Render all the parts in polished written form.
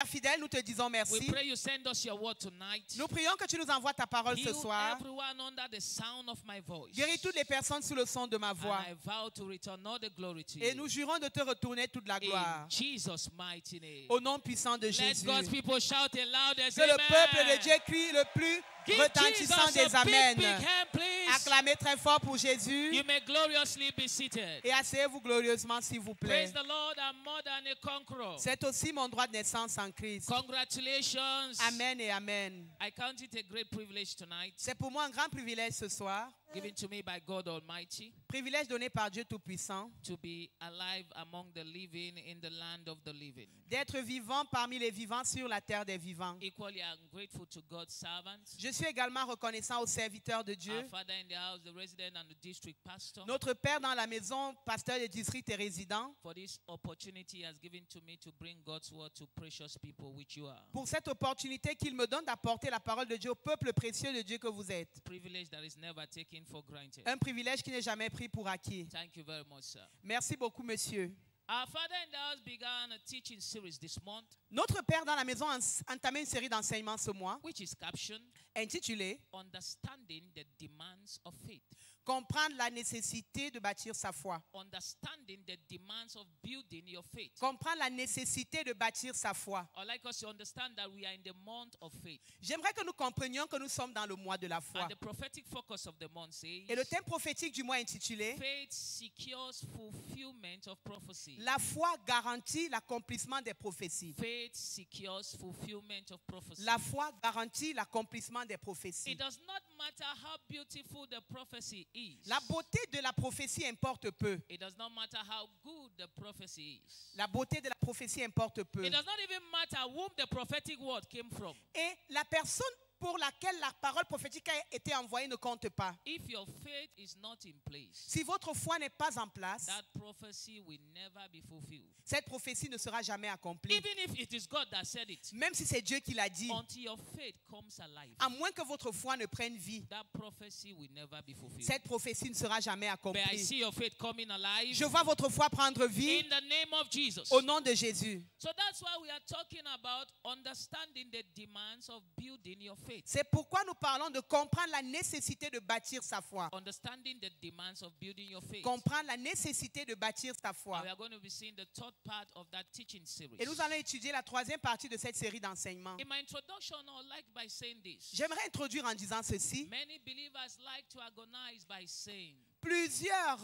Père fidèle, nous te disons We merci. pray you send us your word tonight. Nous prions que tu nous envoies ta parole ce Heal soir. everyone under the sound of my voice. Guéris toutes les personnes sous le son de ma And voix. I vow to return all the glory to Et you. nous jurons de te retourner toute la In gloire. Jesus' mighty name. Au nom puissant de Let Jésus. God's people shout it loud as Que le peuple de amen. Dieu crie le plus Give retentissant Jesus des a amens. big hand, please. Acclamez très fort pour Jésus. You may gloriously be seated. Et asseyez-vous glorieusement s'il vous plaît. Praise the Lord, I'm more than a conqueror. C'est aussi mon droit de naissance en Christ. Congratulations. Amen et amen. I count it a great privilege tonight, C'est pour moi un grand privilège ce soir. given to me by God Almighty, Privilège donné par Dieu Tout-Puissant. to be alive among the living in the land of the living. D'être vivant parmi les vivants sur la terre des vivants. Equally, I'm grateful to God's servants, Je suis également reconnaissant aux serviteurs de Dieu. our Father in the house, the resident and the district pastor, Notre Père dans la maison, pasteur des districts et résident. for this opportunity he has given to me to bring God's word to precious people which you are. Pour cette opportunité qu'il me donne d'apporter la parole de Dieu au peuple précieux de Dieu que vous êtes. Privilege that is never taken for granted. Un privilège qui n'est jamais pris pour acquis. Thank you very much, sir. Merci beaucoup, monsieur. Our Father in the house began a teaching series this month, Notre Père dans la maison a entamé une série d'enseignements ce mois which is captioned intitulée Understanding the Demands of Faith. Comprendre la nécessité de bâtir sa foi. Understanding the demands of building your faith. Comprendre la nécessité de bâtir sa foi. I'd like us to understand that we are in the month of faith. J'aimerais que nous comprenions que nous sommes dans le mois de la foi. And the prophetic focus of the month says, Et le thème prophétique du mois intitulé faith secures fulfillment of prophecy. La foi garantit l'accomplissement des prophéties. Faith secures fulfillment of prophecy. La foi garantit l'accomplissement des prophéties. It does not matter how beautiful the prophecy is. La beauté de la prophétie importe peu. It does not matter how good the prophecy is. La beauté de la prophétie importe peu. It does not even matter whom the prophetic word came from. Et la personne pour laquelle la parole prophétique a été envoyée ne compte pas. If your faith is not in place, Si votre foi n'est pas en place, that prophecy will never be fulfilled. cette prophétie ne sera jamais accomplie. Even if it is God that said it, Même si c'est Dieu qui l'a dit, until your faith comes alive, à moins que votre foi ne prenne vie, that prophecy will never be fulfilled. cette prophétie ne sera jamais But I accomplie. see your faith coming alive Je vois votre foi prendre vie in the name of Jesus. au nom de Jésus. So that's why we are talking about understanding the demands of building your faith. C'est pourquoi nous parlons de comprendre la nécessité de bâtir sa foi. Understanding the demands of building your faith. Comprendre la nécessité de bâtir sa And foi. we are going to be seeing the third part of that teaching series. Et nous allons étudier la troisième partie de cette série d'enseignements. In my introduction, I would like by saying this. J'aimerais introduire en disant ceci. Many believers like to agonize by saying, Plusieurs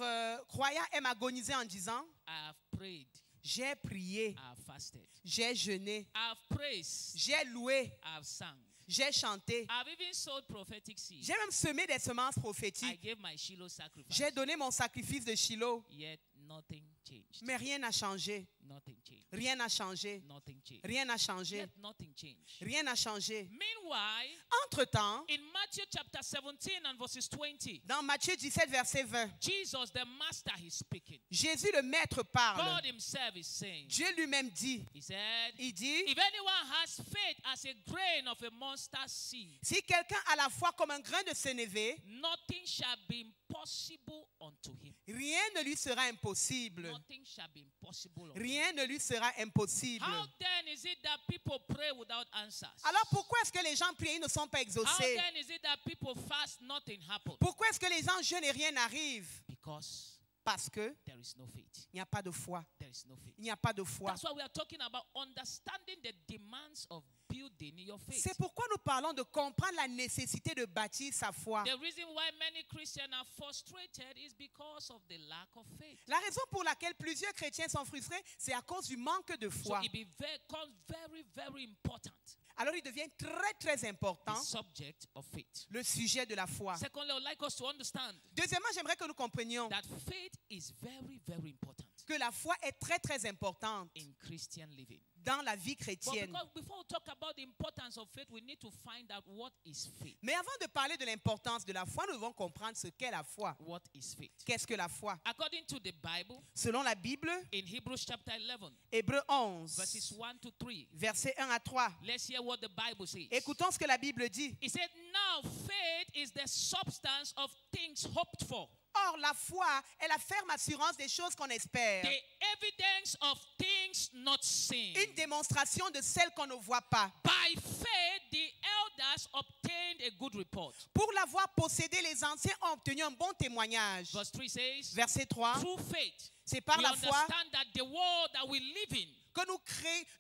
croyants aiment agoniser en disant I have prayed, j'ai prié, I have fasted, j'ai jeûné, I have praised, j'ai loué, I have sung, j'ai chanté, I have even sowed prophetic seeds. j'ai même semé des semences I prophétiques, gave my Shiloh sacrifice. j'ai donné mon sacrifice de Shiloh, Yet nothing changed. mais rien n'a changé, Nothing changed. rien n'a changé, Nothing changed. rien n'a changé, Yet nothing changed. rien n'a changé. Meanwhile, Entre-temps, in Matthew chapter 17 and verses 20, dans Matthieu 17, verset 20, Jesus, the master, is speaking. Jésus le Maître parle. God himself is saying, Dieu lui-même dit, he said, il dit, if anyone has faith as a grain of a mustard seed, si quelqu'un a la foi comme un grain de sénévé, nothing shall be impossible unto him. rien ne lui sera impossible. Nothing shall be impossible unto him. Rien ne lui sera impossible. How then is it that people pray without answers? Alors pourquoi est-ce que les gens prient et ne sont pas How exaucés? then is it that people fast, nothing happens? Pourquoi est-ce que les gens jeûnent et rien n'arrive? Because Parce que there is no faith. il n'y a pas de foi. There is no faith. Il n'y a pas de foi. That's why we are talking about understanding the demands of building your faith. C'est pourquoi nous parlons de comprendre la nécessité de bâtir sa foi. The reason why many Christians are frustrated is because of the lack of faith. La raison pour laquelle plusieurs chrétiens sont frustrés, c'est à cause du manque de So foi. it becomes very, very important, Alors il devient très très important the subject of faith. le sujet de la foi. Secondly, I would like us to understand Deuxièmement, j'aimerais que nous comprenions that faith is very, very important que la foi est très très importante in Christian living. dans la vie But chrétienne. because before we talk about the importance of faith, we need to find out what is faith. Mais avant de parler de l'importance de la foi, nous devons comprendre ce qu'est la foi. What is faith? Qu'est-ce que la foi? According to the Bible, Selon la Bible, in Hebrews chapter 11, Hébreux 11, verses 1 to 3, versets 1 à 3. let's hear what the Bible says. Écoutons ce que la Bible dit. He said, now faith is the substance of things hoped for, Or, la foi est la ferme assurance des choses qu'on espère, the evidence of things things not seen. Une démonstration de celles qu'on ne voit pas. By faith, the elders obtained a good report. Pour l'avoir possédé, les anciens ont obtenu un bon témoignage. Verse 3 says, Verset 3, through faith, c'est par we la foi understand that the world that we live in que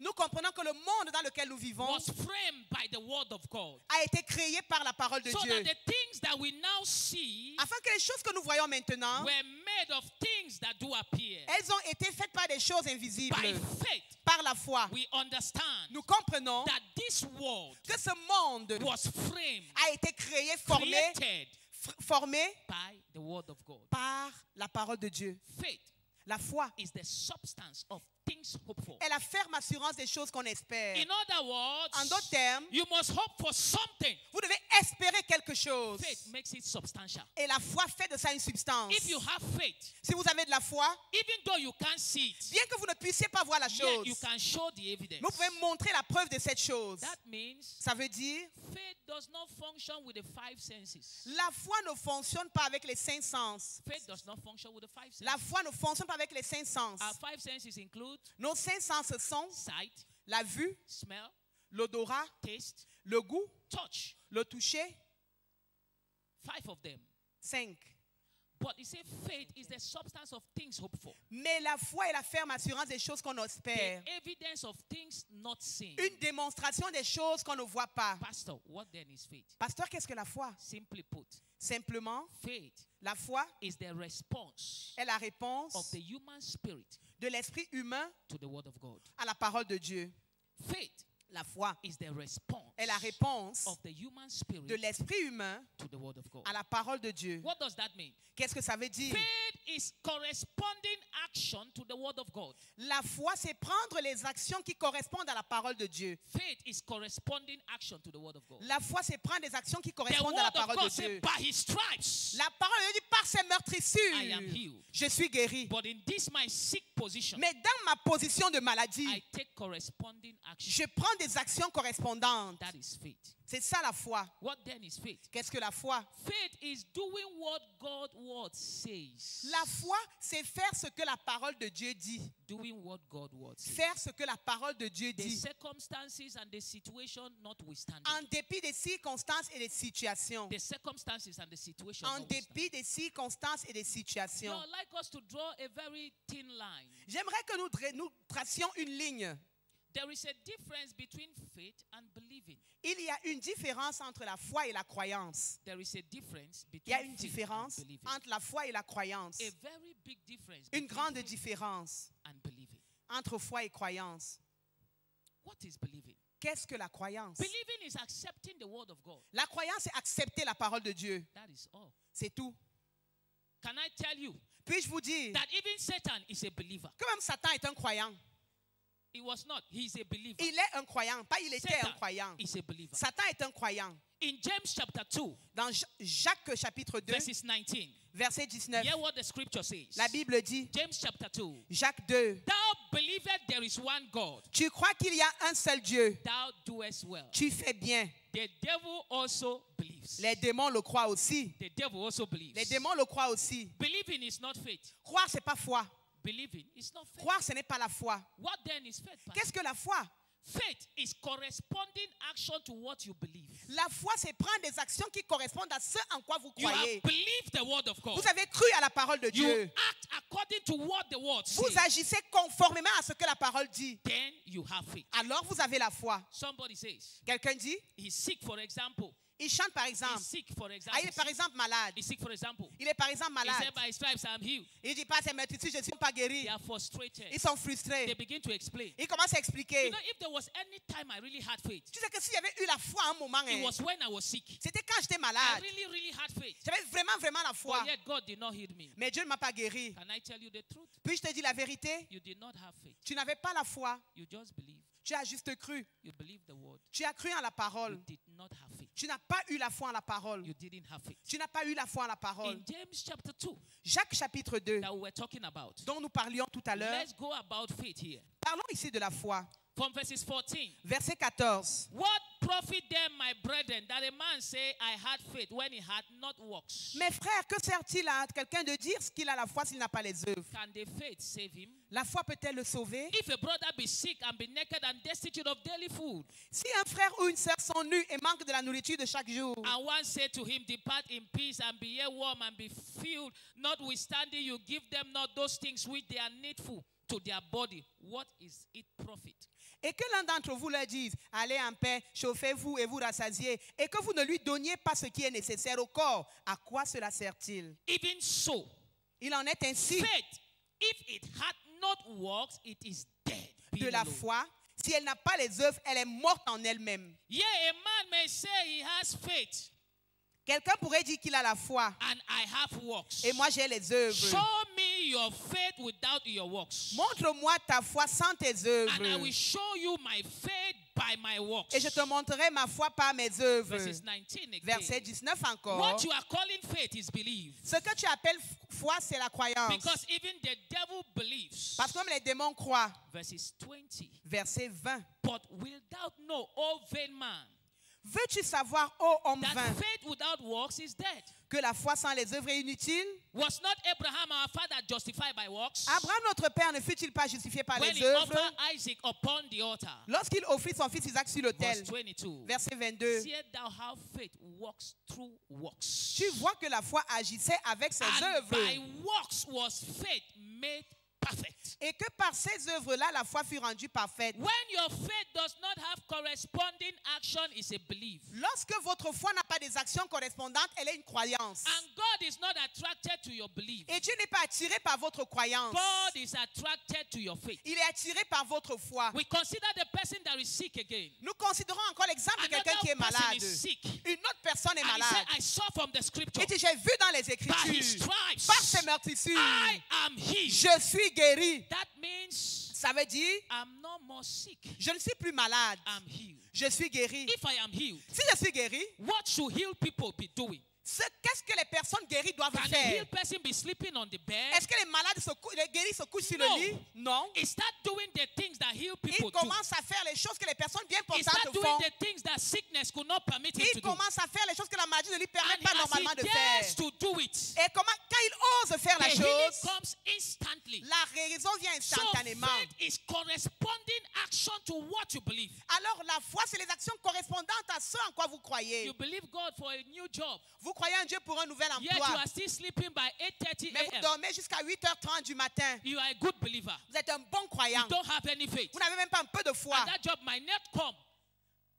nous comprenons que le monde dans lequel nous vivons was framed by the word of God. a été créé par la parole de So Dieu. that the things that we now see Afin que les choses que nous voyons maintenant, were made of things that do appear. elles ont été faites par des choses invisibles. By faith, Par la foi, we understand nous comprenons that this world que ce monde was framed, a été créé, formé by the word of God. par la parole de Dieu. Faith La foi is the substance of things hoped for. est la ferme assurance des choses qu'on espère. In other words, En d'autres termes, you must hope for something. vous devez espérer quelque chose. Faith makes it substantial. Et la foi fait de ça une substance. If you have faith, Si vous avez de la foi, even though you can't see it, bien que vous ne puissiez pas voir la yet chose, you can show the evidence. vous pouvez montrer la preuve de cette chose. That means Ça veut dire, faith does not function with the five senses. la foi ne fonctionne pas avec les cinq sens. Faith does not function with the five senses. La foi ne fonctionne pas avec les cinq sens. Our five senses include Nos cinq sens sont sight, la vue, smell, l'odorat, taste, le goût, touch. le toucher. 5 of them. 5. But he said faith is the substance of things hoped for. Mais la foi est la ferme assurance des choses qu'on espère. The evidence of things not seen. Une démonstration des choses qu'on ne voit pas. Pastor, what then is faith? Pasteur, qu'est-ce que la foi? Simply put, Simplement, faith la foi is the response est la of réponse the human spirit de l'esprit humain to the word of God. à la parole de Dieu. Faith La foi is the response est la réponse of the human spirit de l'esprit humain to the word of God. à la parole de Dieu. What does that mean? Qu'est-ce que ça veut dire? Faith is corresponding action to the word of God. La foi, c'est prendre les actions qui correspondent à la parole de Dieu. Faith is corresponding action to the word of God. La foi, c'est prendre des actions qui The correspondent à la word of parole God de Dieu. said, by his stripes La parole de Dieu dit, par ses I am meurtrissures, healed. je suis guéri. But in this my sick position, Mais dans ma position de maladie, I take corresponding action. je prends des actions correspondantes. That is faith. C'est ça la foi. What then is faith? Qu'est-ce que la foi? Faith is doing what God's word says. La foi, c'est faire ce que la parole de Dieu dit. Doing what God's word says. Faire ce que la parole de Dieu The dit. circumstances and the situation notwithstanding. En dépit des circonstances et des situations. The circumstances and the situation En notwithstanding. dépit des circonstances et des Now, situations. I'd like us to draw a very thin line. J'aimerais que nous tracions une ligne. There is a difference between faith and believing. Il y a une différence entre la foi et la croyance. There is a difference Il y a between une faith différence and believing. entre la foi et la croyance. A very big difference Une between grande faith différence and believing. entre foi et croyance. What is believing? Qu'est-ce que la croyance? Believing is accepting the word of God. La croyance, c'est accepter la parole de Dieu. That is all. C'est tout. Can I tell you Puis-je vous dire that even Satan is a believer? que même Satan est un croyant. He was not. He is a believer. Il est un croyant, pas il était Satan un croyant. is a believer. Satan est un croyant. In James chapter 2, Dans Jacques chapitre 2, verses 19, verset 19, hear what the scripture says. la Bible dit, James chapter 2, Jacques 2, thou believest there is one God, tu crois qu'il y a un seul Dieu, thou doest well. tu fais bien. The devil also believes. Les démons le croient aussi. The devil also believes. Les démons le croient aussi. Believing is not faith. Croire, c'est pas foi. Believing is not faith. Croire, ce n'est pas la foi. What then is faith? Pastor? Qu'est-ce que la foi? Faith is corresponding action to what you believe. La foi, c'est prendre des actions qui correspondent à ce en quoi vous You have croyez. believed the word of God. Vous avez cru à la parole de You Dieu. act according to what the word Vous says. agissez conformément à ce que la parole dit. Then you have faith. Alors vous avez la foi. Somebody says Quelqu'un dit, he's sick, for example. il chante par exemple. He's sick, for Ah, example. il est par exemple malade. He's sick, for example. Il est par exemple He malade. said, by his stripes I'm healed. Il dit pas, c'est meurtrier, je ne suis pas guéri. They are frustrated. Ils sont frustrés. They begin to explain. Ils commencent à expliquer. You know, if there was any time I really had faith, Tu sais que s'il y avait eu la foi à un moment, it was when I was sick. c'était quand j'étais I malade. really had faith. J'avais vraiment la foi. But yet God did not heal me. Mais Dieu ne m'a pas guéri. Can I tell you the truth? Puis je te dis la vérité, You did not have faith. tu n'avais pas la foi. You just believed. Tu as juste cru. You believed the word. Tu as cru en la You parole. did not have faith. Tu n'as pas eu la foi en la parole. You didn't have faith. Tu n'as pas eu la foi en la parole. In James chapter 2 Jacques chapitre 2, that we were talking about, dont nous parlions tout à l'heure, let's go about faith here. parlons ici de la foi. From verses 14. Verset 14. What profit then, my brethren, that a man say, I had faith when he had not works? Mes frères, que sert-il à quelqu'un de dire qu'il a la foi s'il n'a pas les œuvres? Can the faith save him? La foi peut-elle le sauver? If a brother be sick and be naked and destitute of daily food, Si un frère ou une sœur sont nus et manquent de la nourriture de chaque jour, and one say to him, depart in peace and be ye warm and be filled, notwithstanding you give them not those things which they are needful to their body, what is it profit? et que l'un d'entre vous leur dise, allez en paix, chauffez-vous et vous rassasiez, et que vous ne lui donniez pas ce qui est nécessaire au corps, à quoi cela sert-il? Even so, Il en est ainsi faith, if it had not works, it is dead. de being la alone. foi. Si elle n'a pas les œuvres, elle est morte en elle-même. Yeah, a man may say he has faith, Quelqu'un pourrait dire qu'il a la foi, and I have works. et moi j'ai les œuvres. Show me your faith without your works, Montre-moi ta foi sans tes and I will œuvres, show you my faith by my works. et je te montrerai ma foi par mes œuvres. Verses 19 again. Verset 19 encore. What you are calling faith is belief. Ce que tu appelles foi, c'est la croyance. Because even the devil believes. Parce que comme les démons croient. Verses 20. Verset 20. But wilt thou know, O vain man, Veux-tu savoir, ô homme that vain, faith without works is dead? que la foi sans les œuvres est inutile? Was not Abraham our father justified by works? Abraham, notre père, ne fut-il pas justifié par When les he œuvres offered Isaac upon the altar. lorsqu'il offrit son fils Isaac sur Verse l'autel? 22. Verset 22. Seest thou how faith works through works? Tu vois que la foi agissait avec ses And by œuvres. works was faith made perfect. Et que par ces œuvres-là, la foi fut rendue parfaite. When your faith does not have corresponding action, is a belief. Lorsque votre foi n'a pas des actions correspondantes, elle est une croyance. And God is not attracted to your belief. Et Dieu n'est pas attiré par votre croyance. God is attracted to your faith. Il est attiré par votre foi. We consider the person that is sick again. Nous considérons encore l'exemple de quelqu'un qui est Another person malade. is sick. Une autre personne est And he said, malade. I saw from the scripture, Et dit, j'ai vu dans les by his Écritures, stripes, par ses meurtrissures, I am healed. je suis guéri. That means Ça veut dire, I'm no more sick. je ne suis plus malade. I'm healed. Je suis guéri. If I am healed, Si je suis guéri, what should healed people be doing? qu'est-ce que les personnes guéries doivent Can a faire? healed person be sleeping on the bed? Est-ce que les malades, les guéris se couchent sur No. le lit? Non. Is start doing the things that healed people Ils do. commencent à faire les choses que les personnes bien He start portantes doing font. the things that sickness could not permit him Il to do. commence à faire les choses que la maladie ne lui permet And pas as normalement he de dares faire. to do it, Et quand il ose faire the la healing chose, comes instantly. la guérison vient So instantanément. faith is corresponding action to what you believe. Alors la foi, c'est les actions correspondantes à ce en quoi vous croyez. You believe God for a new job, Vous croyez en Dieu pour un nouvel yet you emploi, are still sleeping by 8:30 mais vous a.m. dormez jusqu'à 8h30 du matin. You are a good believer. Vous êtes un bon croyant. You don't have any faith. Vous n'avez même pas un peu de foi. And that job might not come.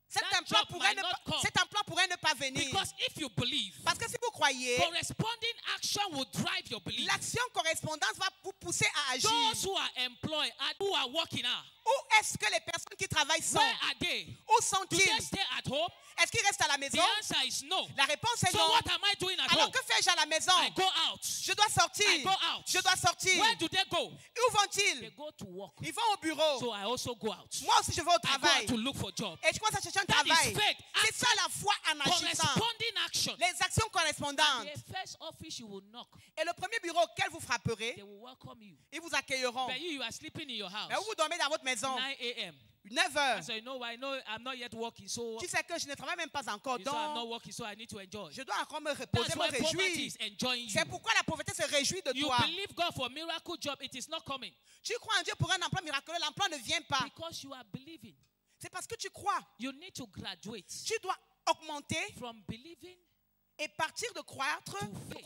Cet that emploi job pourrait might not come. pourrait ne pas venir. Because if you believe, Parce que si vous croyez, corresponding action will drive your belief. l'action correspondante va vous pousser à agir. Those who are employed and who are working out, Où est-ce que les personnes qui travaillent sont? where are they? Où Do sont-ils? they stay at home? Est-ce qu'ils restent à la The maison? answer is no. La réponse est So non. what am I doing at Alors home? que fais-je à la maison? I go out. Je dois sortir. I go out. Je dois sortir. Where do they go? Où They vont-ils? go to work. Ils vont au bureau. So I also go out. Moi aussi, je vais au I go travail. out to look for job. Et je commence à chercher un That is travail. faith. C'est ça la foi en agissant. Corresponding action. Les actions correspondantes. The first office you will knock, Et le premier bureau auquel vous frapperez, they will welcome you. ils vous accueilleront. But you are sleeping in your house. Mais où vous dormez dans votre maison? 9 a.m. 9 heures. So you know, I know I'm not yet working, so Tu sais que je ne travaille même pas encore. so I'm not Donc, working, so I need to enjoy. je dois encore me reposer, That's me why poverty réjouir. is enjoying C'est you. pourquoi la pauvreté se réjouit de You toi. believe God for a miracle job, it is not coming Tu crois en Dieu pour un emploi miraculeux, l'emploi ne vient pas. because you are believing. C'est parce que tu crois. You need to graduate Tu dois augmenter from believing. et partir de croître, To faith.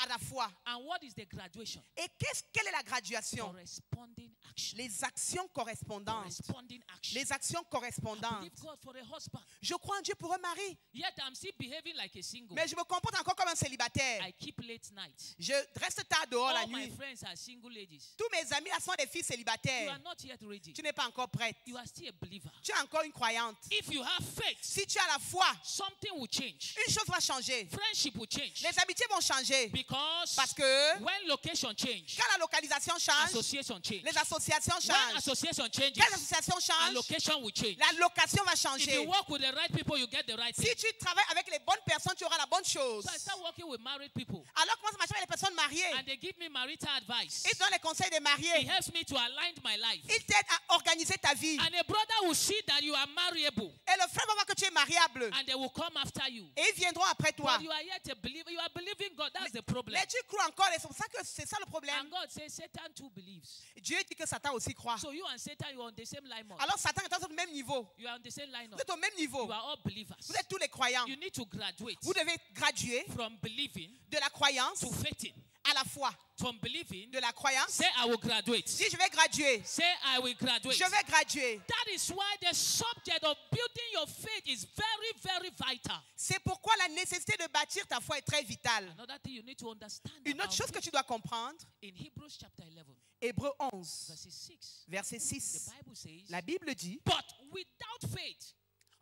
à la foi. And what is the graduation? Et quelle est la graduation? Corresponding action. Les actions correspondantes. Corresponding action. Les actions I correspondantes. believe God for a husband. Je crois en Dieu pour un mari, Yet I'm still behaving like a single. mais je me comporte encore comme un célibataire. I keep late night. Je reste tard dehors la All my nuit. friends are single ladies. Tous mes amis là sont des filles You célibataires. are not yet ready. Tu n'es pas encore prête. You are still a believer. Tu es encore une croyante. If you have faith, Si tu as la foi, something will change. une chose va changer. Friendship will change. Les amitiés vont changer. Because Parce que when location change, quand la localisation change, association change. les associations association When change, association changes, quelle association and change, location will change. la location va If you changer. work with the right people, you get the right Si thing. tu travailles avec les bonnes personnes, tu auras la bonne chose. So I start working with married people, Alors commence à marcher avec les personnes mariées. and they give me marital advice. Ils donnent les conseils des It mariés. helps me to align my life. Ils t'aident à organiser ta vie. And a brother will see that you are marriable, Et le frère va voir que tu es mariable. and they will come after you. Et ils viendront après toi. But you are yet a believer. You are believing God. That's the problem. Mais tu crois encore et c'est pour ça que c'est ça le problème. And God says Satan too believes. Dieu dit que Satan aussi croit. So you and Satan, you are on the same line. Alors Satan est au même niveau. You are on the same line. Vous êtes au même niveau. You are all believers. Vous êtes tous les croyants. You need to graduate Vous devez graduer from believing de la croyance to faithing. à la foi. From believing, De la croyance. say I will graduate. Si je vais graduer, Say I will graduate. je vais graduer. That is why the subject of building your faith is very, very vital. C'est pourquoi la nécessité de bâtir ta foi est très vitale. Another thing you need to understand Une autre about chose que it, tu dois comprendre, in Hebrews chapter 11, Hébreux 11, verses 6, verset the 6. Bible says, La Bible dit, but without faith,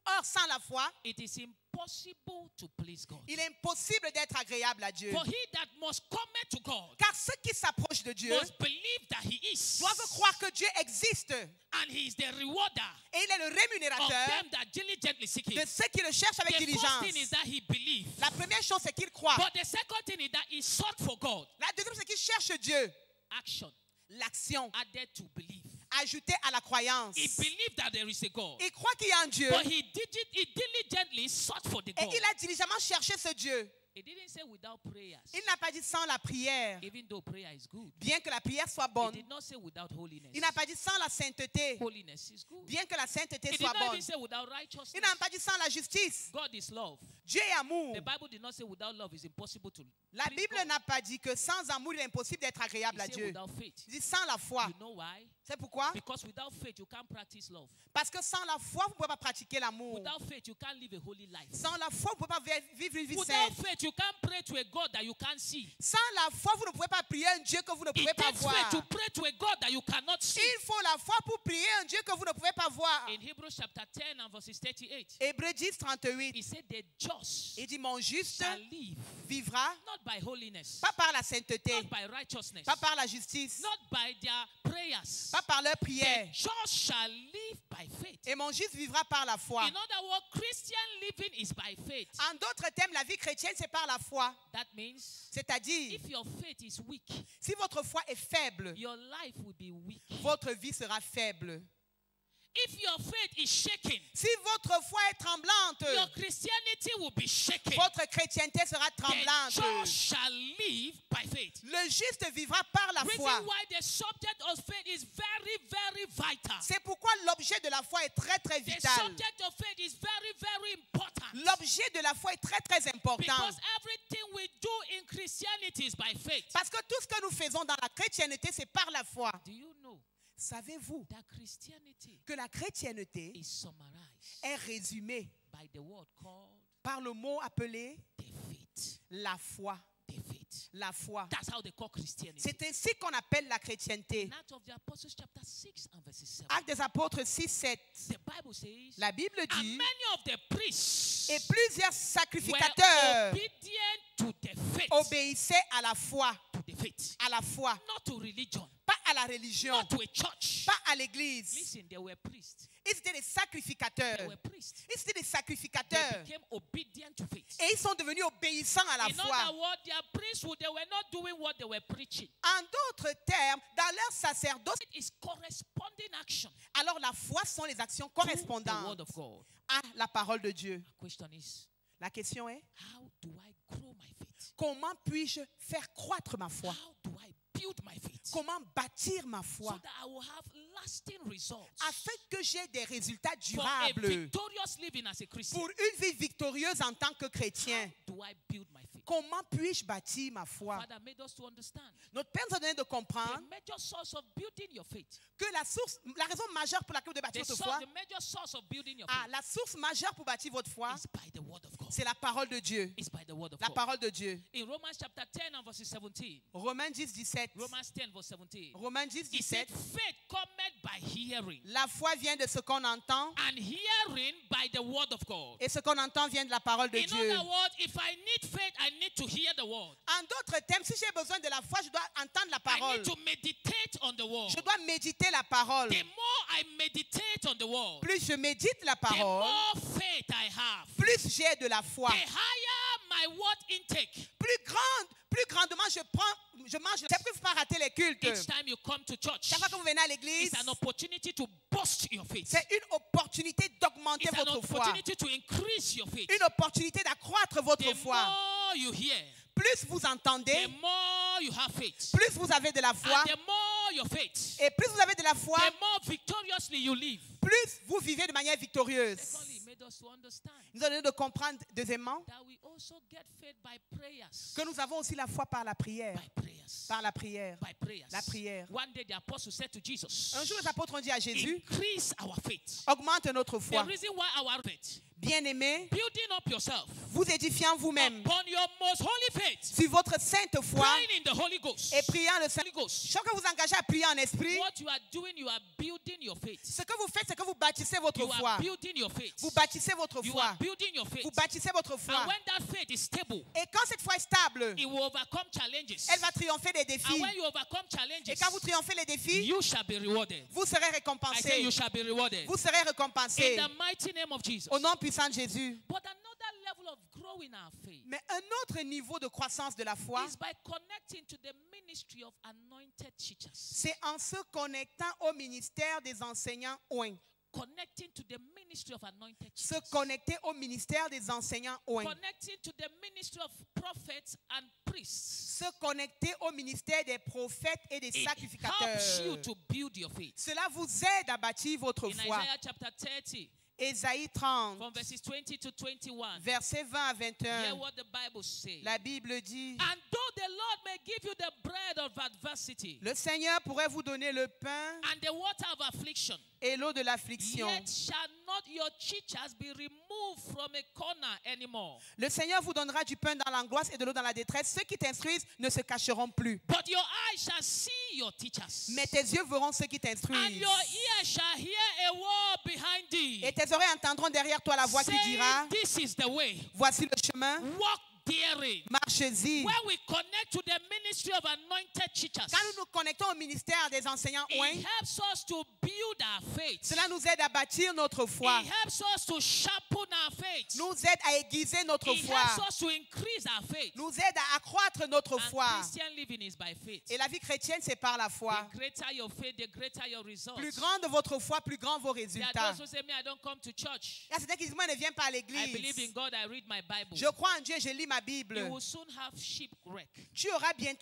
or sans la foi, it is impossible to please God. il est impossible d'être agréable à Dieu. For he that must come to God Car ceux qui s'approchent de Dieu must believe that he is, doivent croire que Dieu existe and he is the rewarder et il est le of rémunérateur them that diligently seek de him. ceux qui le cherchent avec The first diligence. thing is that he believes. La première chose, c'est qu'il croit. But the second thing is that he sought for God. La deuxième, c'est qu'il cherche Dieu. Action L'action added to belief. ajoutée à la croyance. He believed that there is a God. Il croit qu'il y a un Dieu But he diligently sought for the et God. il a diligemment cherché ce Dieu. He didn't say without prayers, Il n'a pas dit sans la prière, even though prayer is good. bien que la prière soit He bonne. did not say without holiness. Il n'a pas dit sans la sainteté, Holiness is good. bien que la sainteté He did soit not even bonne. say without righteousness. Il n'a pas dit sans la justice. God is love. Dieu est amour. The Bible did not say without love it's impossible to La please Bible God. n'a pas dit que sans amour, il est impossible d'être agréable He à said Dieu. without faith. Il dit sans la foi. You know why? C'est pourquoi? Because without faith you can't practice love. Parce que sans la foi, vous ne pouvez pas pratiquer l'amour. Without faith you can't live a holy life. Sans la foi, vous ne pouvez pas vivre une vie Without sainte. faith you can't pray to a God that you can't see. Sans la foi, vous ne pouvez pas prier un Dieu que vous ne It pouvez pas takes faith voir. to pray to a God that you cannot see. Il faut la foi pour prier un Dieu que vous ne pouvez pas voir. In Hebrews chapter 10 and verses 38, Hébreux 10, 38. he said the just Il dit, mon juste shall live vivra not by holiness, pas par la sainteté, not by righteousness, pas par la justice, not by their prayers. pas par leur The prière. just shall live by faith. Et mon juste vivra par la foi. In other words, Christian living is by faith. En d'autres termes, la vie chrétienne, c'est par la foi. That means C'est-à-dire, if your faith is weak, si votre foi est faible, your life will be weak. votre vie sera faible. If your faith is shaken, Si votre foi est tremblante, your Christianity will be shaken. votre chrétienté sera The tremblante. just shall live by faith. Le juste vivra par la foi. Reason why the subject of faith is very, very vital. C'est pourquoi l'objet de la foi est très très The vital. subject of faith is very, very important. L'objet de la foi est très très important. Because everything we do in Christianity is by faith. Parce que tout ce que nous faisons dans la chrétienté, c'est par la foi. Do you know Savez-vous that Christianity que la chrétienté is summarized est résumée by the word called par le mot appelé defeat? la foi? Defeat. La foi. That's how they call Christianity. C'est ainsi qu'on appelle la chrétienté. In Acts of the Apostles chapter 6 and verses 7. Actes des apôtres 6, 7. The Bible says, La Bible and dit, many of the priests et plusieurs were sacrificateurs obedient to the faith. obéissaient à la foi. To the faith. À la foi. Not to religion. Pas à la religion. Not to a church. Pas à l'église. Listen, they were priests. Ils étaient des They sacrificateurs. were priests. Ils étaient des They sacrificateurs. became obedient to faith. Et ils sont devenus obéissants à la In other foi. words, their priesthood, they were not doing what they were preaching. En d'autres termes, dans leur sacerdoce, It is corresponding action alors la foi sont les actions to the word correspondantes of God. à la parole de Dieu. The question is, La question est, how do I grow my faith? comment puis-je faire croître ma foi? How do I build my faith? Comment bâtir ma So foi that I will have lasting results afin que j'ai des résultats for a durables victorious living as a Christian. pour une vie victorieuse en tant que chrétien? How do I build my faith? Comment puis-je bâtir ma foi? Father made us to understand Notre Père nous a donné de the comprendre major source of building your faith. que la raison majeure pour laquelle vous devez bâtir votre foi, The major source of building your faith la source majeure pour bâtir votre foi, is by the word of God. c'est la parole de Dieu. It's by the word of La God. parole de Dieu. In Romans chapter 10 and verses 17. Romains 10, 17. Romans 10 verse 17. Romains 10, He said, 17. faith cometh by hearing, La foi vient de ce qu'on entend and hearing by the word of God. et ce qu'on entend vient de la parole de In Dieu. other words, if I need faith, I need to hear the word. En d'autres termes, si j'ai besoin de la foi, je dois entendre la I parole. need to meditate on the word. Je dois méditer la parole. The more I meditate on the word, Plus je médite la the parole, more faith I have. plus j'ai de la foi. The higher my word intake. Plus grandement je mange. C'est pour ne pas rater les cultes. Each time you come to church, Chaque fois que vous venez à l'église, it's an opportunity to boost your faith. c'est une opportunité d'augmenter It's an votre foi. opportunity to increase your faith. Une opportunité d'accroître votre The foi. more you hear, Plus vous entendez, the more you have faith. plus vous avez de la foi. And the more your faith, Et plus vous avez de la foi, the more victoriously you live. plus vous vivez de manière victorieuse. Secondly, it made us to understand Nous allons de comprendre, deuxièmement, that we also get faith by prayers. que nous avons aussi la foi par la prière. By prayers. Par la prière. By prayers. La prière. One day the apostle said to Jesus, Un jour, les apôtres ont dit à Jésus, increase our faith. augmente notre The foi. reason why our faith, Bien-aimés, building up yourself vous édifiant vous-même upon your most holy faith, sur votre sainte foi praying in the Holy Ghost. et priant le Saint. Holy Ghost. Chaque fois que vous engagez à prier en esprit, What you are doing, you are building your faith. ce que vous faites, c'est que vous bâtissez votre You foi. are building your faith. Vous bâtissez votre You foi. are building your faith. Vous bâtissez votre foi. And when that faith is stable, Et quand cette foi est stable, it will overcome challenges. elle va triompher des And défis. when you overcome Et challenges, quand vous triomphez les défis, you shall be rewarded. vous serez I say récompensés. you shall be rewarded. Vous serez récompensés. In the mighty name of Jesus. Au nom puissant de Jésus. But another level of growing our faith Mais un autre niveau de croissance de la foi, is by connecting to the ministry of anointed teachers. c'est en se connectant au ministère des enseignants oints. Connecting to the ministry of anointed Se teachers. connecter au ministère des enseignants oints. Connecting to the ministry of prophets and priests. Se connecter au ministère des prophètes et des It helps you sacrificateurs. to build your faith. Cela vous aide à bâtir votre In foi. Isaiah chapter 30, Ésaïe 30, from verses 20 to 21, versets 20 à hear 21. what the Bible says. La Bible dit, And though the Lord may give you the bread of adversity le Seigneur pourrait vous donner le pain and the water of affliction, et l'eau de l'affliction. yet shall not your teachers be removed from a corner anymore. Le Seigneur vous donnera du pain dans l'angoisse et de l'eau dans la détresse. Ceux qui t'instruisent ne se cacheront plus. But your eyes shall see your teachers, Mais tes yeux verront ceux qui and t'instruisent. your ears shall hear a word behind thee, Et tes oreilles entendront derrière toi la voix qui saying, dira, this is the way, voici le chemin, walk therein. marchez-y. When we connect to the ministry of anointed teachers, Quand nous nous connectons au ministère des enseignants oints, it helps us to build our faith. cela nous aide à bâtir notre foi, It helps us to sharpen our faith. nous aide à aiguiser notre It foi, helps us to increase our faith. nous aide à accroître notre And foi. Christian living is by faith. Et la vie chrétienne, c'est par la foi. The greater your faith, the greater your results. Plus grande votre foi, plus grand vos There are résultats. those who say, me, I don't come to church. Il y a certains qui disent, moi, je ne viens pas à I believe in l'église. God, I read my Bible. Je crois en Dieu, je lis ma Bible. You will soon have shipwreck. Tu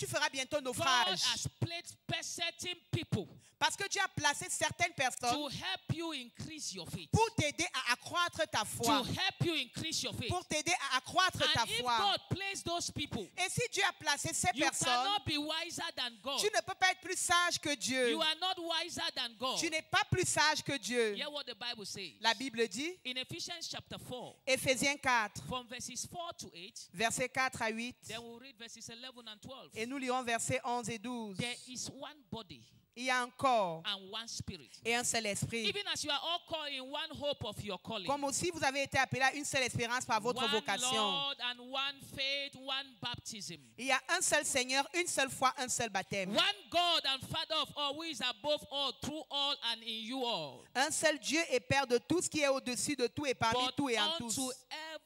feras bientôt God naufrage. has placed certain people Parce que Dieu a placé certaines to personnes help you increase your faith. pour t'aider à accroître ta To foi. help you increase your faith. Pour t'aider à accroître ta And if foi. God placed those people, Et si Dieu a placé ces you personnes, cannot be wiser than God. tu ne peux pas être plus sage que Dieu. You are not wiser than God. Tu n'es pas plus sage que Dieu. Hear what the Bible says. La Bible dit, In Ephesians chapter 4, Éphésiens 4, from verses 4 to 8, versets 4 à 8, then we'll read verses 11 and 12. et nous lirons versets 11 et 12. There is one body Il y a un corps and one spirit. et un seul esprit. Even as you are all called in one hope of your calling. Comme aussi vous avez été appelés à une seule espérance par votre One vocation. Lord and one faith, one baptism. Il y a un seul Seigneur, une seule foi, un seul baptême. One God and Father of all, who is above all, through all, and in you all. Un seul Dieu et Père de tout ce qui est au-dessus de tout et parmi But tout et en tous. unto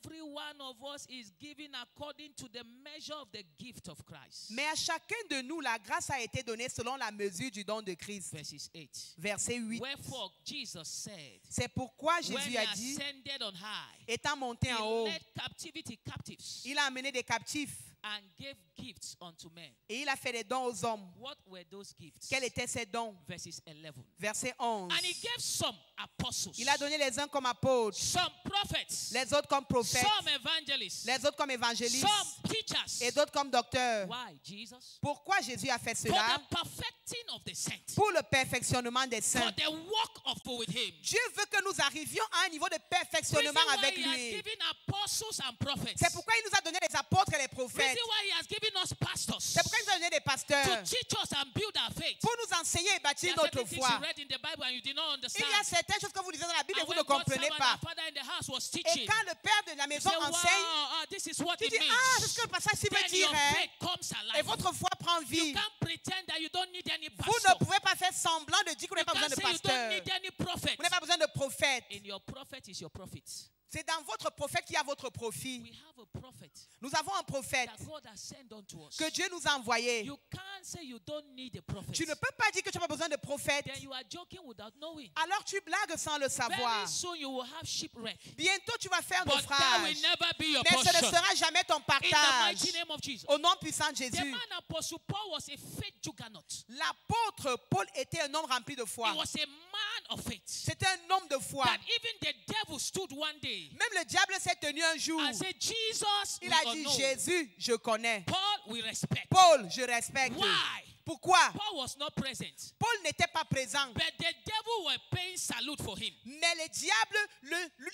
every one of us is given according to the measure of the gift of Christ. Mais à chacun de nous, la grâce a été donnée selon la mesure du don de Christ. Verses 8. Verset 8. Wherefore Jesus said, C'est pourquoi when Jésus he a dit, ascended on high, étant monté en he haut, led captivity captives il a amené des captifs and gave gifts unto men. et il a fait des dons aux hommes. What were those gifts? Quels étaient ces dons? Verses 11. Verset 11. And he gave some apostles, Il a donné les uns comme apôtres, some prophets, les autres comme prophètes, some evangelists, les autres comme évangélistes some teachers. et d'autres comme docteurs. Why, Jesus? Pourquoi Jésus a fait For cela? the perfecting of the saints. Pour le perfectionnement des For saints. the walk of with him. Dieu veut que nous arrivions à un niveau de Reason perfectionnement why avec he has lui. given apostles and prophets. C'est pourquoi il nous a donné les apôtres et les prophètes. Reason why he has given us pastors C'est pourquoi il nous a donné des to pasteurs teach us and build our faith. pour nous enseigner et bâtir There are notre certain things you foi. read in the Bible and you did not Il understand. y a certaines choses que vous lisez dans la Bible et And vous when ne God comprenez served pas. our Father in the house was Et teaching, quand le père de la you maison say, wow, enseigne, this is what tu it dis, means. ah, c'est ce que le passage-ci veut Then dire. your Hein? faith comes Et alive. votre foi prend You vie. can't pretend that you don't need any Vous ne pastor. pouvez pas faire semblant de dire que vous You n'avez pas besoin can't de say you don't pasteur. need any prophet. Vous n'avez pas besoin de prophète. In your prophet is your prophet. C'est dans votre prophète qu'il y a votre profit. We have a prophet Nous avons un prophète that God has sent unto us. que Dieu nous a envoyé. You can't say you don't need a prophet. Tu ne peux pas dire que tu n'as pas besoin de prophète. Then you are joking without knowing. Alors tu blagues sans le savoir. Very soon you will have shipwreck. Bientôt tu vas faire But that naufrage. will never be your Mais ce ne portion. sera jamais ton In the mighty partage. name of Jesus. Au nom puissant de The Jésus. man Apostle Paul was a faith juggernaut. L'apôtre Paul était un homme rempli de foi. He was a man of faith. C'était un homme de foi. That even the devil stood one day Même le diable s'est tenu un jour. and said, Jesus, Il we a dit, know. Jésus, je connais. Paul, we respect. Paul, je respecte. Why? Pourquoi? Paul was not present. Paul n'était pas présent. But the devil were paying salute for him, Mais le diable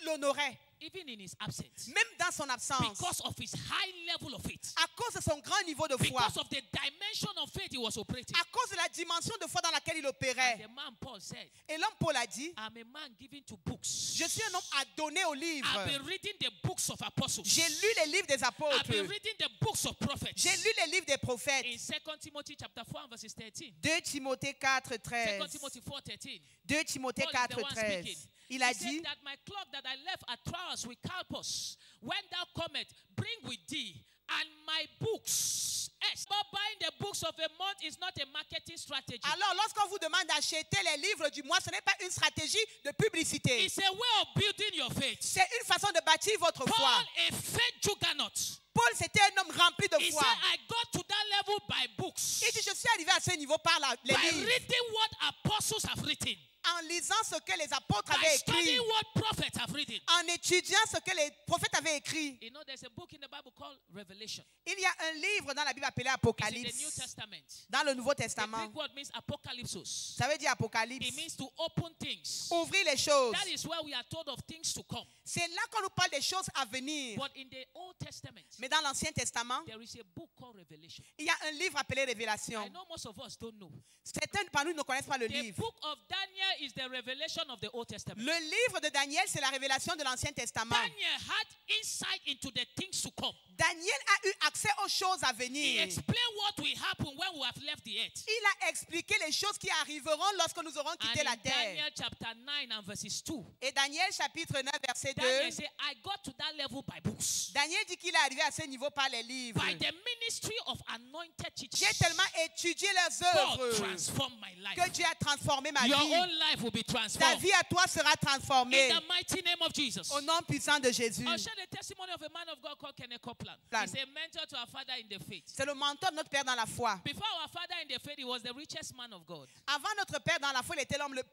l'honorait. even in his absence. Même dans son absence. Because of his high level of faith. À cause de son grand niveau de foi. Because of the dimension of faith he was operating. À cause de la dimension de foi dans laquelle il And opérait. the man Paul said, Et l'homme Paul a dit, I'm a man given to books. je suis un homme adonné aux livres. I've been reading the books of apostles. J'ai lu les livres des I've been apôtres. reading the books of prophets. J'ai lu les livres des prophètes. In 2 Timothy chapter 4 and verses 13. 2 Timothée 4, 2 13. Timothy 4:13. 2 Timothée Paul is the 4, one 13. speaking. Il a He said dit, that my cloak that I left at Troas with Carpus, when thou comest, bring with thee, and my books. Yes, but buying the books of a month is not a marketing strategy. alors lorsqu'on vous demande d'acheter les livres du mois, ce n'est pas une stratégie de publicité. It's a way of building your faith. C'est une façon de bâtir votre Paul, foi. a faith juggernaut. Paul, c'était un homme rempli de He foi. said, I got to that level by books. Il dit, je suis arrivé à ce niveau par les By livres. reading what apostles have written. En lisant ce que les apôtres By avaient écrit. studying what prophets have written. En étudiant ce que les prophètes avaient écrit. You know, there's a book in the Bible called Revelation. Il y a un livre dans la Bible appelé It's in the New Apocalypse. Testament. Dans le Nouveau The Testament. Greek word means apocalypsos. Ça veut dire Apocalypse. It means to open things. Ouvrir les choses. That is where we are told of things to come. C'est là qu'on nous parle des choses à venir. But in the Old Testament, Mais dans l'Ancien Testament, there is a book called Revelation. il y a un livre appelé I Révélation. know most of us don't know. Certains parmi nous ne connaissent pas le The livre. book of Daniel is the revelation of the Old Testament. Le livre de Daniel, c'est la révélation de l'Ancien Testament. Daniel had insight into the things to come. Daniel a eu accès aux choses à He venir. explained what will happen when we have left the earth. Il a expliqué les choses qui arriveront lorsque nous aurons And quitté la in terre. Daniel chapter 9 and verses 2, Et Daniel chapitre 9 verset 2, Daniel said, I got to that level by books. Daniel dit qu'il est arrivé à ce niveau par les livres. By the ministry of anointed J'ai teachers. tellement étudié leurs God œuvres transformed my life. que Dieu a transformé ma Your vie. own life will be Ta transformed. vie à toi sera transformée In the mighty name of Jesus. au nom puissant de Jésus. I'll share the testimony of a man of God called Kenneth Copeland. Plan. He's a mentor to our father in the faith. C'est le mentor de notre Père dans la foi. Before our father in the faith, he was the richest man of God. Avant notre Père dans la foi, il était l'homme de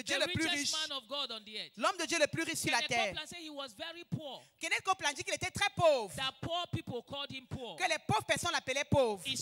Dieu The le plus richest riche. man of God on the earth. L'homme de Dieu le plus riche sur la Kenneth terre. Copeland said he was very poor. Kenneth Copeland dit qu'il était très pauvre. That poor people called him poor. Que les pauvres personnes l'appelaient pauvre. He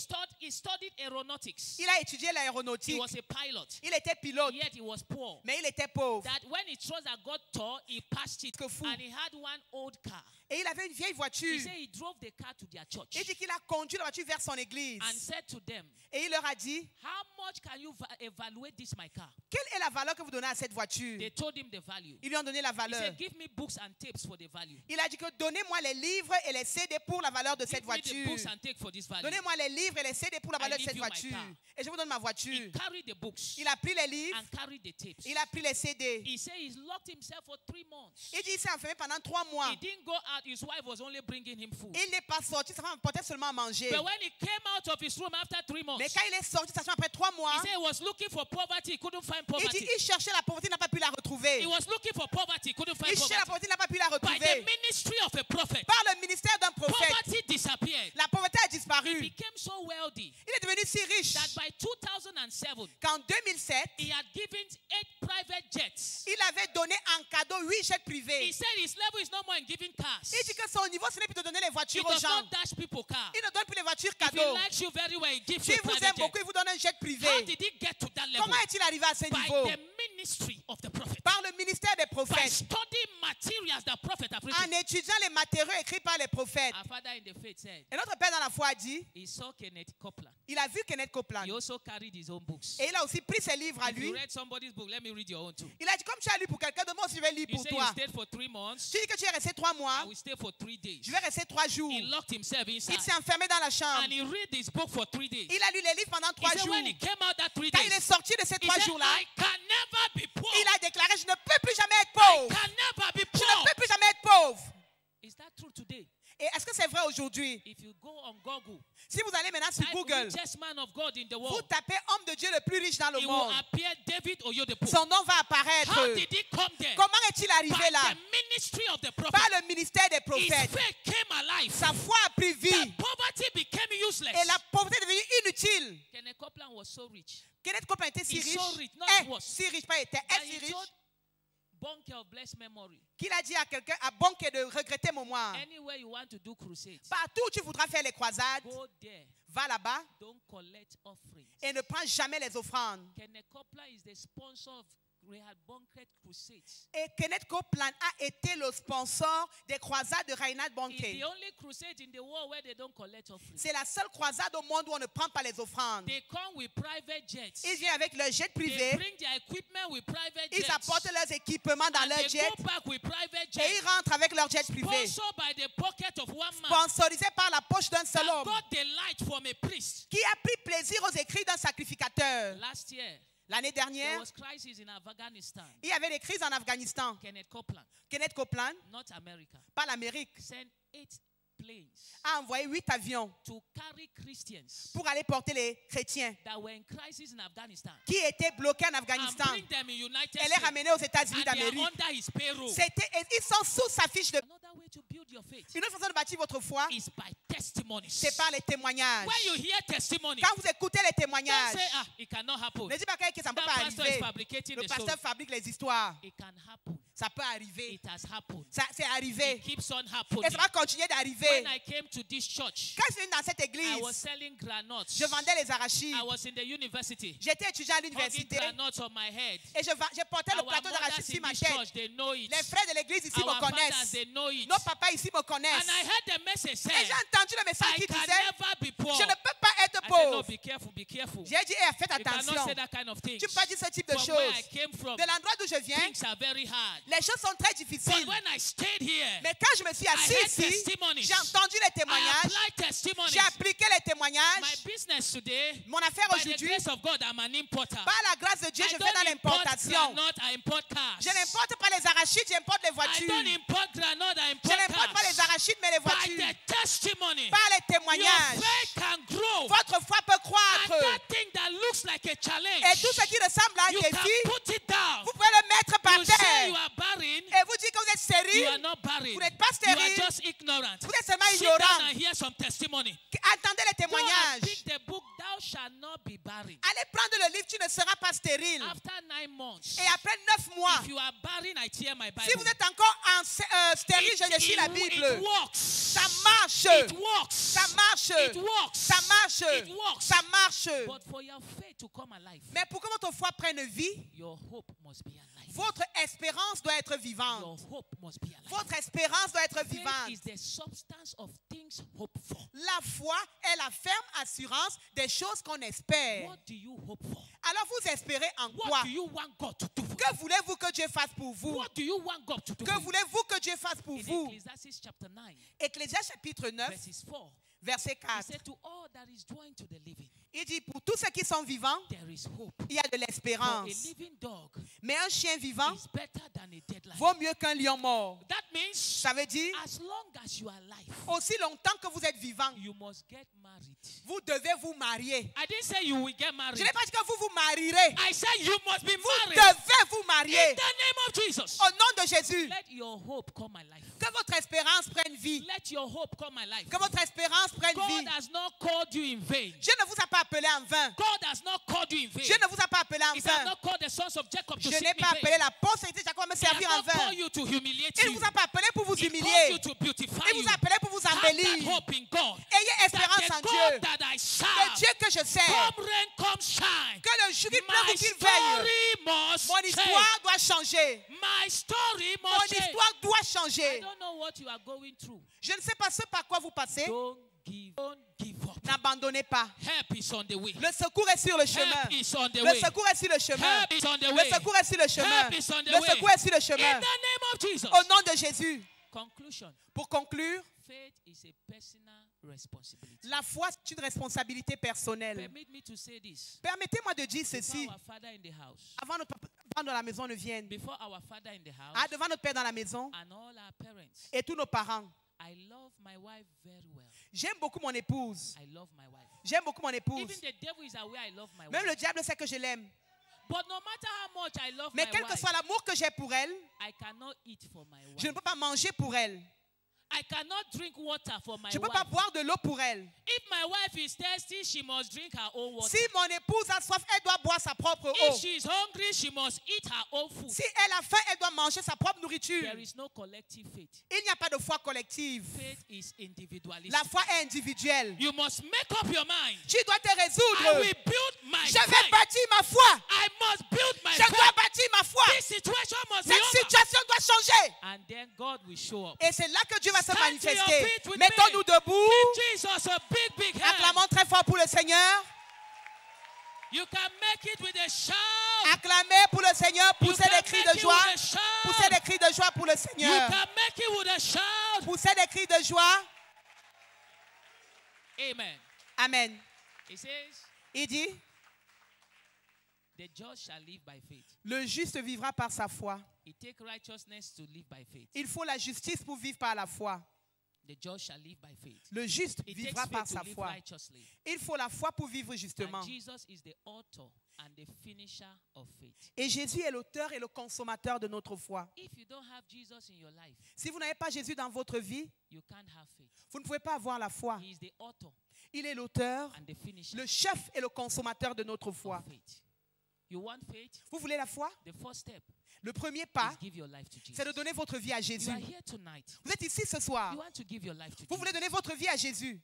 studied aeronautics. Il a étudié He l'aéronautique. was a pilot. Il était pilote, Yet he was poor. mais il était pauvre. That when his trouser got tall, he passed it. Que fou. And he had one old car. Et il avait une vieille He voiture. said he drove the car to their church. Il dit qu'il a conduit la voiture vers son église. And said to them, Et il leur a dit, how much can you evaluate this my car? quelle est la valeur que vous donnez à cette voiture? They told him the value. Ils lui ont donné la He valeur. said, give me books and tapes for the value. Il a dit que donnez-moi les livres et les CD pour la valeur de cette Give me the voiture. books and tapes for this value. Donnez-moi les livres et les CD pour la I valeur de give cette you my voiture. car. Et je vous donne ma voiture. He carried the books Il a pris les livres, and carried the tapes. il a pris les CD. He said he's locked himself for 3 months. Il dit qu'il s'est enfermé pendant 3 mois. He didn't go out. His wife was only bringing him food. Il n'est pas sorti, sa femme portait seulement à manger. But when he came out of his room after 3 months, Mais quand il est sorti, sa femme après 3 mois, he said he was looking for poverty. He couldn't find il dit poverty. il cherchait la pauvreté, il n'a pas pu la retrouver. He was looking for poverty. He couldn't find Il cherchait la poverty. pauvreté, il n'a pas pu la By the retrouver. ministry of a prophet, Par le ministère d'un prophète, poverty disappeared. la pauvreté a He disparu. became so wealthy Il est devenu si riche that by 2007, qu'en 2007, he had given 8 private jets. il avait donné en cadeau 8 jets He privés. said his level is no more in giving cars. Il dit que son niveau, ce n'est plus de donner les He voitures aux does gens. not dash people cars. Il ne donne plus les voitures If he cadeaux. likes you very well, he gives S'il you a vous private aime jet. beaucoup, il vous donne un jet privé. How did he get to that level? Comment est-il arrivé à ce By niveau? the ministry of the prophet. Par le ministère des By prophètes. studying materials that prophet have En written. étudiant les matériaux écrits par les prophètes. Our father in the faith said Et notre Père dans la foi a dit, he saw Kenneth Copeland Il a vu Kenneth Copeland. He also carried his own books. Et il a aussi pris ses livres à If lui. you read somebody's book, let me read your own too. Il a dit, comme tu as lu pour quelqu'un, moi aussi je vais lire You pour say you toi. stayed for 3 months. Tu dis que tu es resté 3 mois. I will stay for 3 days. Je vais rester 3 jours. He locked himself Il inside. s'est enfermé dans la chambre. And he read this book for 3 days. Il a lu les livres pendant He 3 said jours. when he came out that 3 Quand il est days, sorti de ces he 3 said, jours-là, I can never be poor. il a déclaré, je ne peux plus jamais être I pauvre. can never be Je ne poor. peux plus jamais être pauvre. Is that true today? Et est-ce que c'est vrai aujourd'hui? If you go on Google, Si vous allez maintenant sur type Google, richest man of God in the vous world, tapez homme de Dieu le plus riche dans le it will monde. appear David Oyedepo. Son nom va apparaître. How did he come there? Comment est-il arrivé By là? the ministry of the prophet. Par le ministère des His prophètes. faith came alive. Sa foi a pris vie. The poverty became useless. Et la pauvreté est devenue inutile. Kenneth Copeland was so rich. Kenneth Copeland était si He's riche. so rich, not Est was. si riche, pas était. That Est si he riche told Bunker of blessed memory. qu'il a dit à quelqu'un, à Bonke de regretter mémoire. Anywhere you want to do crusades, Partout où tu voudras faire les croisades, go there. va là-bas Don't collect offerings. et ne prends jamais les offrandes. Kenneth Copeland is the sponsor of Reinhard Bonnke crusades. Et Kenneth Copeland a été le sponsor des croisades de Reinhard It's Bonnke. the only crusade in the world where they don't collect offerings. C'est la seule croisade au monde où on ne prend pas les offrandes. They come with private jets. Ils viennent avec leur jet They privé. bring their equipment with private Ils jets. apportent leurs équipements dans And leur they jet. go back with private Et jets. ils rentrent avec leur jet privé. Sponsored by the pocket of one man. Sponsorisé par la poche d'un seul That homme. got the light from a priest. Qui a pris plaisir aux écrits d'un sacrificateur. Last year, L'année there dernière, was crisis in Afghanistan. il y avait des crises en Afghanistan. Kenneth Copeland, Kenneth Copeland, not America, pas l'Amérique, sent 8 planes a envoyé 8 avions to carry Christians pour aller porter les chrétiens that were in crisis in Afghanistan qui étaient bloqués en and Afghanistan bring them in United et les States. ramener aux États-Unis And they are d'Amérique. under his payroll. Ils sont sous sa fiche de... Another way to build your faith Une autre façon de bâtir votre foi, is by testimonies. c'est par les témoignages. When you hear testimonies, Quand vous écoutez les don't témoignages, say, ah, it cannot happen. ne dites pas que ça ne peut That pas pastor is arriver. fabricating Le the story. pasteur fabrique les histoires. It can happen. Ça peut arriver. It has happened. Ça, c'est arrivé. It keeps on Et happening. ça va continuer d'arriver. When I came to this church, Quand je suis venu dans cette I église, was selling granuts. je vendais les arachides. I was in the university. J'étais étudiant à Hugging l'université granuts on my head. et je portais le Our plateau d'arachides mothers sur in ma this tête. church, they know it. Les frères de l'église ici Our me fathers, connaissent. they know it. Nos papas ici me And connaissent. I heard the message Et say, j'ai entendu le message I qui can disait, never be poor. je ne peux pas être I said, no, pauvre. be careful, be careful. J'ai dit, faites You cannot attention. say that kind of thing. Tu ne peux pas dire ce type de From where I choses. came from, De l'endroit d'où je viens, things are very hard. les choses sont très But difficiles. when I stayed here, Mais quand je me suis assis I heard ici, testimonies. j'ai entendu les I témoignages. applied testimonies. J'ai appliqué les My témoignages. business today, Mon affaire by the aujourd'hui, grace of God, I'm an importer. par la grâce de Dieu, I je fais don't dans import l'importation. granite, I import cars. Je n'importe pas les arachides, j'importe les I voitures. don't import granite, I Je import n'importe pas les cars. arachides, mais les By voitures. the testimony, Par les your témoignages. faith can grow. Votre foi peut And croître. that thing that looks like a Et challenge, tout ce qui ressemble à un you can défi, put it down. vous pouvez le mettre par You say terre. you are barren, Et vous dites que vous êtes you are stérile. not barren. Vous n'êtes pas You are stérile. just ignorant. Vous êtes seulement Sit down ignorant. and hear some testimony. Attendez les Go and témoignages. pick the book, Thou Shalt Not Be Barren. Allez prendre le livre, tu ne seras pas stérile. After 9 months, Et après 9 mois, if you are barren, I tear my si vous Bible. êtes encore stérile, je déchire la It Bible. works. Ça marche. It works. Ça marche. It works. Ça marche. It works. Ça marche. But for your faith to come alive, Mais pour que votre foi prenne vie, your hope must be alive. votre espérance doit être Your vivante. hope must be alive. Votre espérance doit être Faith vivante. is the substance of things hoped for. La foi est la ferme assurance des choses qu'on espère. What do you hope for? Alors vous espérez en quoi? What do you want God to do for you? Que voulez-vous que Dieu fasse pour vous? What do you want God to do Que for you? voulez-vous que Dieu fasse pour In vous? Ecclesiastes chapter 9, Ecclésiaste chapitre 9, verses 4, verset he 4. said, to all that is joined to the living, Il dit, pour tous ceux qui sont vivants, there is hope. il y a de For a l'espérance. living dog Mais un chien vivant is better than a dead lion. vaut mieux qu'un lion mort. That means, Ça veut dire, as long as you are alive, aussi longtemps que vous êtes vivant, you must get married. vous devez vous marier. I didn't say you will get married. Je n'ai pas dit que vous vous marierez. I said you must be Vous married. devez vous In marier. the name of Jesus. Au nom de Jésus. Let your hope come alive. Que votre espérance prenne vie. Let your hope come alive. Que votre espérance prenne God vie. has not called you in vain. Dieu ne vous a pas appelé en vain. God has not called you in vain. Dieu ne vous a pas appelé en He has vain. not called the sons of Jacob to Je seek n'ai me pas vain. appelé la postérité de Jacob à me He has servir en not vain. called you to humiliate Il you. ne vous a pas appelé pour vous He called you humilier. to beautify Il you. vous a appelé pour vous Have that embellir. hope in God. Ayez espérance That en the Dieu. God that I Le serve, Dieu que je sers. come rain, come shine. Que le jour qu'il pleuve My ou qu'il veille. story must Mon change. histoire doit changer. My story Mon must change. histoire doit I changer. don't know what you are going through. Je ne sais pas ce par quoi vous passez. Don't give up. N'abandonnez pas. Help is on the way. Le secours est sur le chemin. Help is on the Le way. secours est sur le chemin. Help is on the Le way. secours est sur le chemin. Help is on the Le way. secours est sur le In chemin. the name of Jesus. Au nom de Jésus. Conclusion. Pour conclure, Faith is a personal responsibility. la foi, c'est une responsabilité personnelle. Permit me to say this. Permettez-moi de dire Before ceci. our father in the house, Avant notre papa dans la maison ne vienne. before our father in the house, Devant notre père dans la maison and all our parents, et tous nos parents. I love my wife very well. J'aime beaucoup mon épouse. I love my wife. J'aime beaucoup mon épouse. Even the devil is aware I love my Même le wife. diable sait que je l'aime. But no matter how much I love Mais my quel que wife, soit l'amour que j'ai pour elle, I cannot eat for my je ne wife. peux pas manger pour elle. I cannot drink water for my Je ne peux wife. pas boire de l'eau pour elle. If my wife is thirsty, she must drink her own water. Si mon épouse a soif, elle doit boire sa propre If eau. she is hungry, she must eat her own food. Si elle a faim, elle doit manger sa propre nourriture. There is no collective faith. Il n'y a pas de foi collective. Faith is individualistic. La foi est individuelle. You must make up your mind. Tu dois te I résoudre. will build my Je vais faith. bâtir ma foi. I must build my Je dois faith. bâtir ma foi. This situation must be Cette over. situation doit changer. And then God will show up. Et c'est là que Dieu va se Stand to your manifester. feet with Mettons-nous me. debout. Give Jesus a big, big hand. Acclamons très fort pour le Seigneur. You can make it with a shout. Acclamez pour le Seigneur. You Poussez can des cris make de it joie. with a shout. Poussez des cris de joie pour le You Seigneur. can make it with a shout. Poussez des cris de joie. Amen. Amen. It says, Il dit, the just shall live by faith. le juste vivra par sa foi. It takes righteousness to live by faith. Il faut la justice pour vivre par la foi. The just shall live by faith. Le juste It vivra takes par faith sa to live foi. righteously. Il faut la foi pour vivre justement. And Jesus is the author and the finisher of faith. Et Jésus est l'auteur et le consommateur de notre foi. If you don't have Jesus in your life, Si vous n'avez pas Jésus dans votre vie, you can't have faith. vous ne pouvez pas avoir la foi. He is the author Il est l'auteur, and the finisher le chef et le consommateur de notre foi. of faith. You want faith? Vous voulez la foi? The first step Le premier pas, is give your life to Jesus. c'est de donner votre vie à Jésus. You are here tonight. Vous êtes ici ce soir. You want to give your life to Vous voulez Jesus. donner votre vie à Jésus.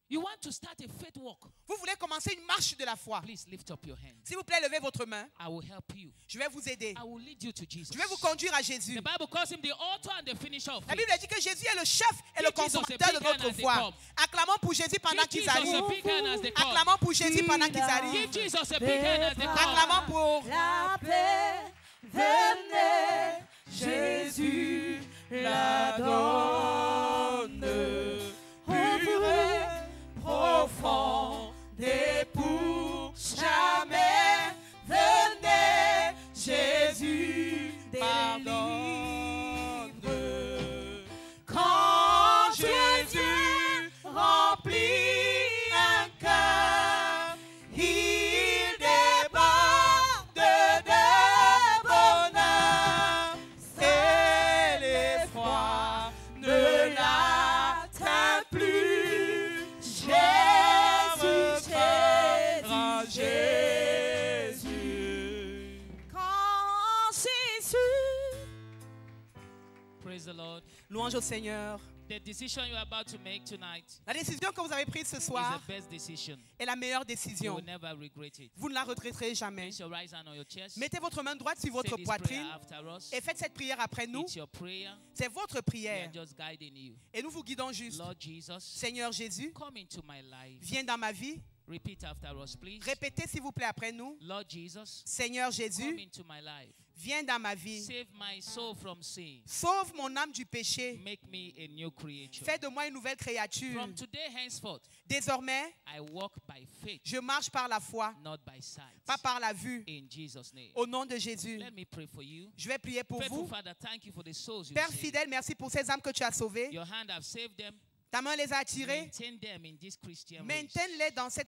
You want to start a faith walk. Vous voulez commencer une marche de la foi. Please lift up your hand. S'il vous plaît, levez votre main. I will help you. Je vais vous aider. I will lead you to Jesus. Je vais vous conduire à Jésus. The Bible calls him the author and the finisher of La faith. Bible dit que Jésus est le chef et le Give Jesus a consommateur de big hand notre as they foi. come. Acclamons pour Jésus pendant Give qu'ils Jesus a arrivent. big hand as they come. Acclamons pour Jésus pendant qu'ils Give arrivent. Jesus a big hand as they come. Acclamons pour La paix, venez, Jésus la donne. Pur et profond, pour jamais, venez, Jésus délivre. Quand Jésus remplit un cœur, il déborde de bonheur et l'effroi ne l'atteint plus. Jésus, Jésus, Jésus. Quand Jésus. Praise the Lord. louange au Seigneur. The decision you are about to make tonight La décision que vous avez prise ce is soir the best decision. est la meilleure You décision. will never regret it. Vous ne la regretterez jamais. Place your right hand on your chest. Mettez votre main droite sur Say votre this poitrine prayer after us. et faites cette prière après nous. It's your prayer. C'est votre We prière. are just guiding you. Et nous vous guidons juste. Lord Jesus, Seigneur Jésus, come into my life. viens dans ma vie. Repeat after us, please. Répétez s'il vous plaît après nous. Lord Jesus, Seigneur come Jésus, into my life. viens dans ma vie. Save my soul from sin. Sauve mon âme du péché. Make me a new creature. Fais de moi une nouvelle créature. From today henceforth, Désormais, I walk by faith, je marche par la foi, not by sight. pas par la vue. In Jesus' name. Au nom de Jésus, Let me pray for you. je vais prier pour Faithful vous. Father, thank you for the souls you Père saved. fidèle, merci pour ces âmes que tu as sauvées. Your hand have saved them. Ta main les a attirés. Maintain them in this Christian race. Maintiens-les dans cette